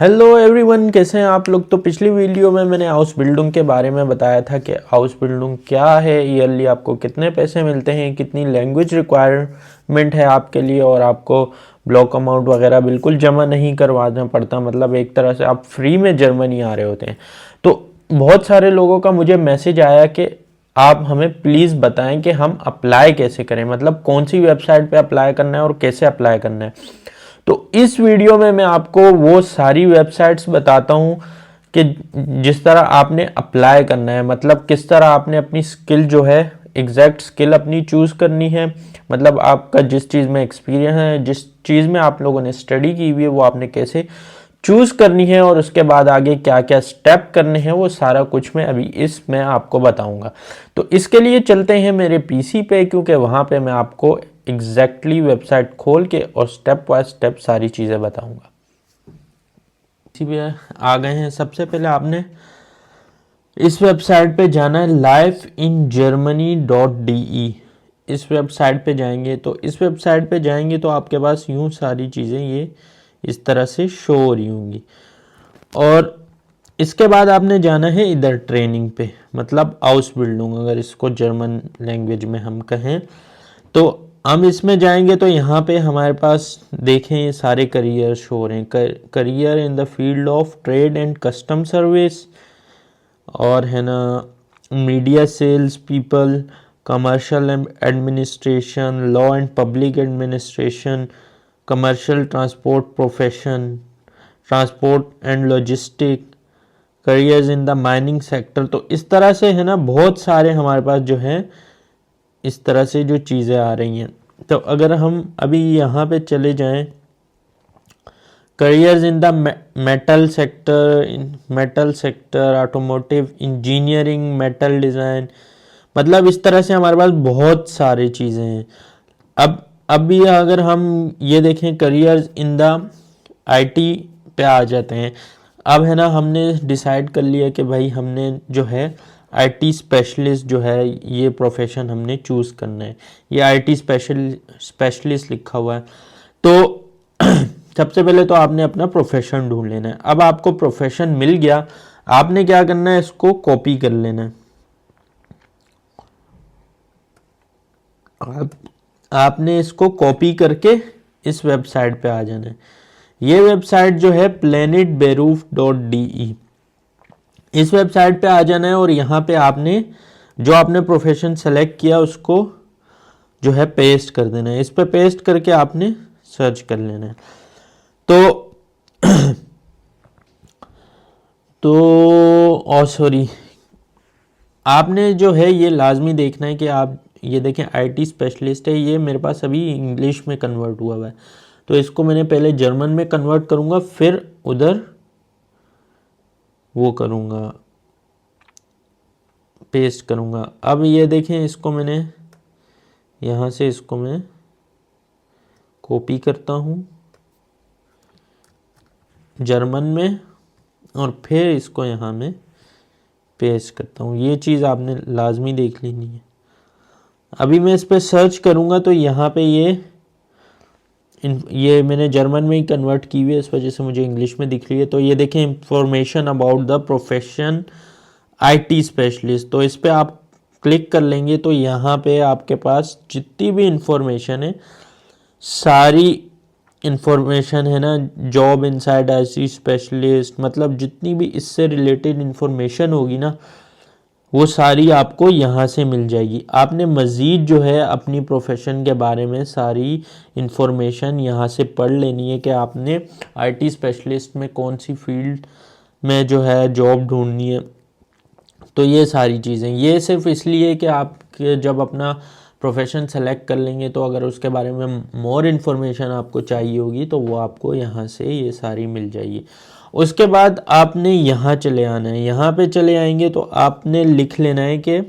Hello everyone, कैसे हैं आप लोग। तो पिछली वीडियो में मैंने हाउस बिल्डिंग के बारे में बताया था कि हाउस बिल्डिंग क्या है, ईयरली आपको कितने पैसे मिलते हैं, कितनी लैंग्वेज रिक्वायरमेंट है आपके लिए, और आपको ब्लॉक अमाउंट वगैरह बिल्कुल जमा नहीं करवाना पड़ता। मतलब एक तरह से आप फ्री में जर्मनी आ रहे होते हैं। तो बहुत सारे लोगों का मुझे मैसेज आया कि आप हमें प्लीज़ बताएं कि हम अप्लाई कैसे करें, मतलब कौन सी वेबसाइट पे अप्लाई करना है और कैसे अप्लाई करना है। तो इस वीडियो में मैं आपको वो सारी वेबसाइट्स बताता हूँ कि जिस तरह आपने अप्लाई करना है, मतलब किस तरह आपने अपनी स्किल जो है, एग्जैक्ट स्किल अपनी चूज़ करनी है। मतलब आपका जिस चीज़ में एक्सपीरियंस है, जिस चीज़ में आप लोगों ने स्टडी की हुई है, वो आपने कैसे चूज़ करनी है, और उसके बाद आगे क्या क्या स्टेप करने हैं, वो सारा कुछ मैं अभी इसमें आपको बताऊंगा। तो इसके लिए चलते हैं मेरे पीसी पे, क्योंकि वहाँ पे मैं आपको एग्जैक्टली वेबसाइट खोल के और स्टेप बाय स्टेप सारी चीज़ें बताऊंगा। इसी पे आ गए हैं। सबसे पहले आपने इस वेबसाइट पे जाना है, lifeingermany.de। इस वेबसाइट पे जाएंगे तो आपके पास यूं सारी चीज़ें ये इस तरह से शो हो रही होंगी। और इसके बाद आपने जाना है इधर ट्रेनिंग पे, मतलब हाउस बिल्डिंग अगर इसको जर्मन लैंग्वेज में हम कहें। तो हम इसमें जाएंगे तो यहाँ पे हमारे पास देखें ये सारे करियर शो हो रहे हैं। Career in the field of trade and custom service, और है ना media sales people, commercial administration, law and public administration, commercial transport profession, transport and logistic, careers in the mining sector. तो इस तरह से है ना बहुत सारे हमारे पास जो है इस तरह से जो चीज़ें आ रही हैं। तो अगर हम अभी यहाँ पे चले जाएं, careers in the metal sector, automotive engineering, metal design, मतलब इस तरह से हमारे पास बहुत सारी चीज़ें हैं। अब भी अगर हम ये देखें करियर्स इन द आईटी पे आ जाते हैं। अब है ना हमने डिसाइड कर लिया कि भाई हमने जो है आईटी स्पेशलिस्ट जो है ये प्रोफेशन हमने चूज़ करना है। ये आईटी स्पेशलिस्ट लिखा हुआ है। तो सबसे पहले तो आपने अपना प्रोफेशन ढूंढ लेना है। अब आपको प्रोफेशन मिल गया, आपने क्या करना है, इसको कॉपी कर लेना है। आपने इसको कॉपी करके इस वेबसाइट पे आ जाना है। ये वेबसाइट जो है planetberuuf.de, इस वेबसाइट पे आ जाना है। और यहाँ पे आपने जो आपने प्रोफेशन सेलेक्ट किया उसको जो है पेस्ट कर देना है। इस पे पेस्ट करके आपने सर्च कर लेना है। और सॉरी, आपने जो है ये लाजमी देखना है कि आप ये देखें आईटी स्पेशलिस्ट है, ये मेरे पास अभी इंग्लिश में कन्वर्ट हुआ है। तो इसको मैंने पहले जर्मन में कन्वर्ट करूँगा, फिर उधर वो करूँगा, पेस्ट करूँगा। अब ये देखें, इसको मैंने यहाँ से इसको मैं कॉपी करता हूँ जर्मन में, और फिर इसको यहाँ में पेस्ट करता हूँ। ये चीज़ आपने लाजमी देख लेनी है। अभी मैं इस पर सर्च करूँगा तो यहाँ पे ये मैंने जर्मन में ही कन्वर्ट की हुई है, इस वजह से मुझे इंग्लिश में दिख रही है। तो ये देखें, information about the profession IT specialist. तो इस पर आप क्लिक कर लेंगे तो यहाँ पे आपके पास जितनी भी इंफॉर्मेशन है, सारी इंफॉर्मेशन है ना, जॉब इनसाइड आईटी स्पेशलिस्ट, मतलब जितनी भी इससे रिलेटेड इंफॉर्मेशन होगी ना, वो सारी आपको यहाँ से मिल जाएगी। आपने मज़ीद जो है अपनी प्रोफेशन के बारे में सारी इंफॉर्मेशन यहाँ से पढ़ लेनी है कि आपने आईटी स्पेशलिस्ट में कौन सी फील्ड में जो है जॉब ढूंढनी है। तो ये सारी चीज़ें, ये सिर्फ इसलिए कि आप जब अपना प्रोफेशन सेलेक्ट कर लेंगे तो अगर उसके बारे में मोर इन्फॉर्मेशन आपको चाहिए होगी तो वो आपको यहाँ से ये सारी मिल जाएगी। उसके बाद आपने यहाँ चले आना है। यहाँ पे चले आएंगे तो आपने लिख लेना है कि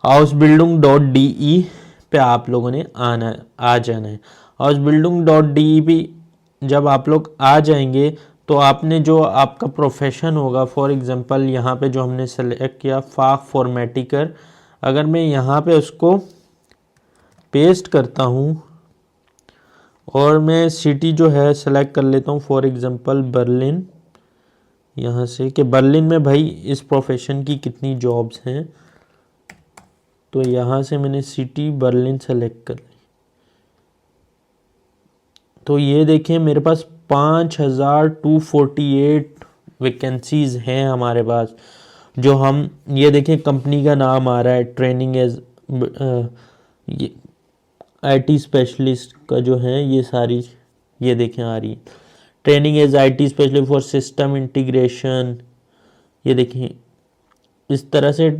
housebuilding.de पे आप लोगों ने आ जाना है। housebuilding.de पे जब आप लोग आ जाएंगे तो आपने जो आपका प्रोफेशन होगा, फॉर एग्जांपल यहाँ पे जो हमने सेलेक्ट किया फाख फॉर्मेटिकर, अगर मैं यहाँ पे उसको पेस्ट करता हूँ और मैं सिटी जो है सेलेक्ट कर लेता हूँ, फॉर एग्जांपल बर्लिन, यहाँ से कि बर्लिन में भाई इस प्रोफेशन की कितनी जॉब्स हैं। तो यहाँ से मैंने सिटी बर्लिन सेलेक्ट कर ली। तो ये देखें मेरे पास 5248 वैकेंसीज़ हैं हमारे पास, जो हम ये देखें कंपनी का नाम आ रहा है ट्रेनिंग एज ये आईटी स्पेशलिस्ट का जो है ये सारी ये देखें आ रही है, training as IT specialist for system integration. ये देखें इस तरह से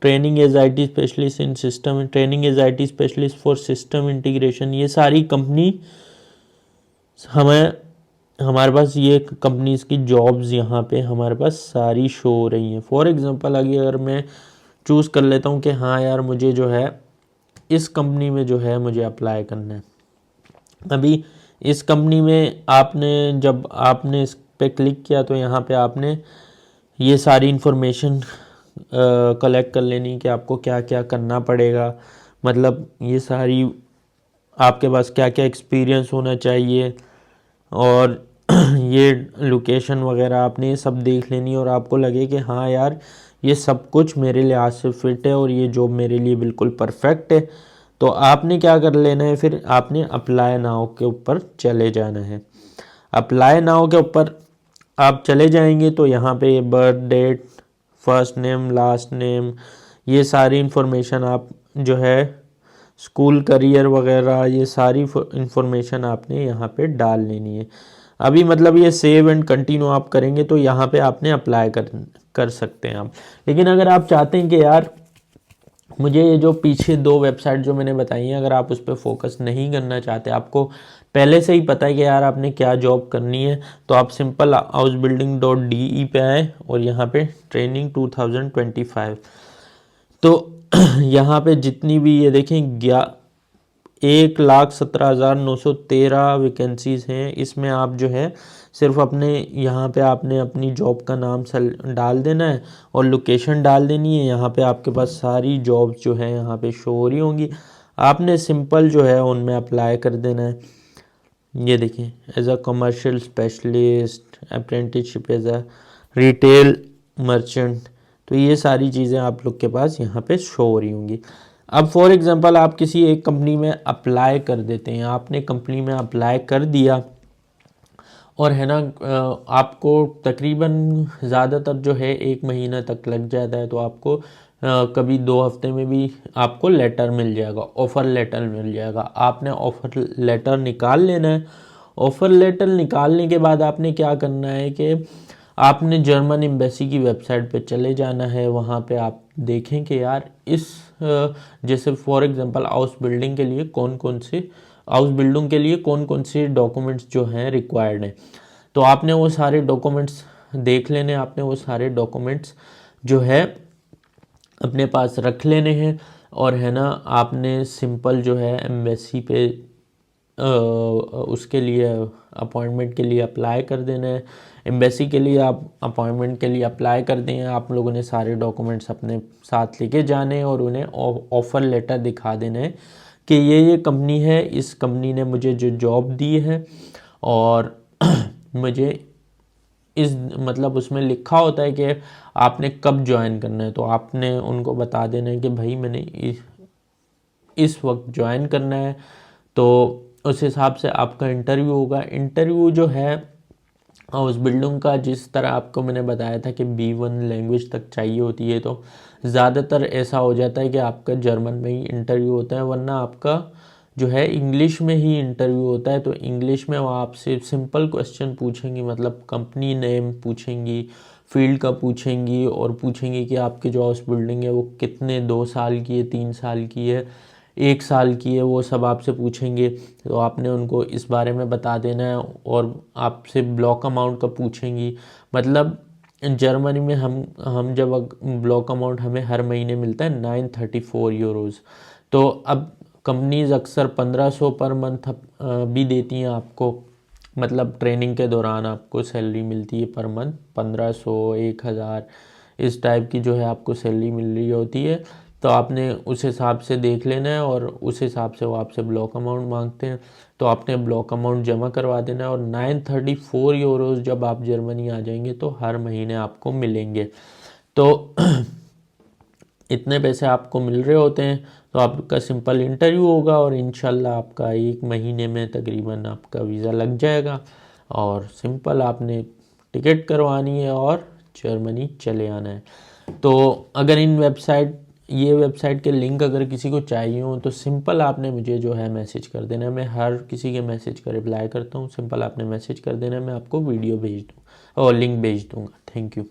training as IT specialist in system, training as IT specialist for system integration, ये सारी कंपनी हमें हमारे पास ये कंपनीज की जॉब्स यहाँ पे हमारे पास सारी शो हो रही हैं। फॉर एग्जांपल अगर मैं चूज़ कर लेता हूँ कि हाँ यार मुझे जो है इस कंपनी में जो है मुझे अप्लाई करना है। अभी इस कंपनी में जब आपने इस पे क्लिक किया तो यहाँ पे आपने ये सारी इन्फॉर्मेशन कलेक्ट कर लेनी कि आपको क्या क्या करना पड़ेगा, मतलब ये सारी आपके पास क्या क्या एक्सपीरियंस होना चाहिए और ये लोकेशन वगैरह आपने ये सब देख लेनी और आपको लगे कि हाँ यार ये सब कुछ मेरे लिहाज से फिट है और ये जॉब मेरे लिए बिल्कुल परफेक्ट है, तो आपने क्या कर लेना है, फिर आपने अप्लाई नाउ के ऊपर चले जाना है। अप्लाई नाउ के ऊपर आप चले जाएंगे तो यहाँ पे birth date, first name, last name, ये सारी इन्फॉर्मेशन आप जो है स्कूल करियर वगैरह ये सारी इन्फॉर्मेशन आपने यहाँ पे डाल लेनी है। अभी मतलब ये सेव एंड कंटिन्यू आप करेंगे तो यहाँ पे आपने अप्लाई कर सकते हैं आप। लेकिन अगर आप चाहते हैं कि यार मुझे ये जो पीछे 2 वेबसाइट जो मैंने बताई हैं अगर आप उस पर फोकस नहीं करना चाहते, आपको पहले से ही पता है कि यार आपने क्या जॉब करनी है, तो आप सिंपल housebuilding.de पे आए और यहाँ पे ट्रेनिंग 2025, तो यहाँ पे जितनी भी ये देखें 1,17,913 वैकेंसीज़ हैं। इसमें आप जो है सिर्फ अपने यहाँ पे आपने अपनी जॉब का नाम डाल देना है और लोकेशन डाल देनी है। यहाँ पे आपके पास सारी जॉब्स जो है यहाँ पे शो हो रही होंगी, आपने सिंपल जो है उनमें अप्लाई कर देना है। ये देखें as a commercial specialist, apprenticeship as a retail merchant, तो ये सारी चीज़ें आप लोग के पास यहाँ पे शो हो रही होंगी। अब फॉर एग्जांपल आप किसी एक कंपनी में अप्लाई कर देते हैं, आपने कंपनी में अप्लाई कर दिया और है ना आपको तकरीबन ज़्यादातर जो है 1 महीना तक लग जाता है, तो आपको कभी 2 हफ्ते में भी आपको लेटर मिल जाएगा, ऑफ़र लेटर मिल जाएगा। आपने ऑफ़र लेटर निकाल लेना है। ऑफ़र लेटर निकालने के बाद आपने क्या करना है कि आपने जर्मन एम्बेसी की वेबसाइट पे चले जाना है। वहाँ पे आप देखें कि यार इस जैसे फॉर एग्जांपल हाउस बिल्डिंग के लिए कौन कौन से डॉक्यूमेंट्स जो हैं रिक्वायर्ड हैं, तो आपने वो सारे डॉक्यूमेंट्स देख लेने, आपने वो सारे डॉक्यूमेंट्स जो है अपने पास रख लेने हैं और है ना आपने सिंपल जो है एम्बेसी पे उसके लिए अपॉइंटमेंट के लिए अप्लाई कर देना है। एम्बेसी के लिए आप अपॉइंटमेंट के लिए अप्लाई कर दें, आप लोगों ने सारे डॉक्यूमेंट्स अपने साथ लेके जाने और उन्हें ऑफ़र लेटर दिखा देना है कि ये कंपनी है, इस कंपनी ने मुझे जो जॉब दी है और मुझे इस मतलब उसमें लिखा होता है कि आपने कब ज्वाइन करना है, तो आपने उनको बता देना है कि भाई मैंने इस वक्त ज्वाइन करना है। तो उस हिसाब से आपका इंटरव्यू होगा। इंटरव्यू जो है हाउस बिल्डिंग का जिस तरह आपको मैंने बताया था कि B1 लैंग्वेज तक चाहिए होती है, तो ज़्यादातर ऐसा हो जाता है कि आपका जर्मन में ही इंटरव्यू होता है, वरना आपका जो है इंग्लिश में ही इंटरव्यू होता है। तो इंग्लिश में वो आपसे सिंपल क्वेश्चन पूछेंगी, मतलब कंपनी नेम पूछेंगी, फील्ड का पूछेंगी और पूछेंगी कि आपकी जो हाउस बिल्डिंग है वो कितने 2 साल की है, 3 साल की है, 1 साल की है, वो सब आपसे पूछेंगे। तो आपने उनको इस बारे में बता देना है और आपसे ब्लॉक अमाउंट का पूछेंगी। मतलब जर्मनी में हम जब ब्लॉक अमाउंट हमें हर महीने मिलता है 934 यूरोज़, तो अब कंपनीज़ अक्सर 1500 पर मंथ भी देती हैं आपको, मतलब ट्रेनिंग के दौरान आपको सैलरी मिलती है पर मंथ 1500 1000 इस टाइप की जो है आपको सैलरी मिल रही होती है। तो आपने उस हिसाब से देख लेना है और उस हिसाब से वो आपसे ब्लॉक अमाउंट मांगते हैं। तो तो आपने ब्लॉक अमाउंट जमा करवा देना है और 934 यूरोज़ जब आप जर्मनी आ जाएंगे तो हर महीने आपको मिलेंगे। तो इतने पैसे आपको मिल रहे होते हैं, तो आपका सिंपल इंटरव्यू होगा और इंशाल्लाह आपका 1 महीने में तकरीबन आपका वीज़ा लग जाएगा और सिंपल आपने टिकट करवानी है और जर्मनी चले आना है। तो अगर ये वेबसाइट के लिंक अगर किसी को चाहिए हो तो सिंपल आपने मुझे जो है मैसेज कर देना है। मैं हर किसी के मैसेज का रिप्लाई करता हूँ। सिंपल आपने मैसेज कर देना है, मैं आपको वीडियो भेज दूँ और लिंक भेज दूँगा। Thank you.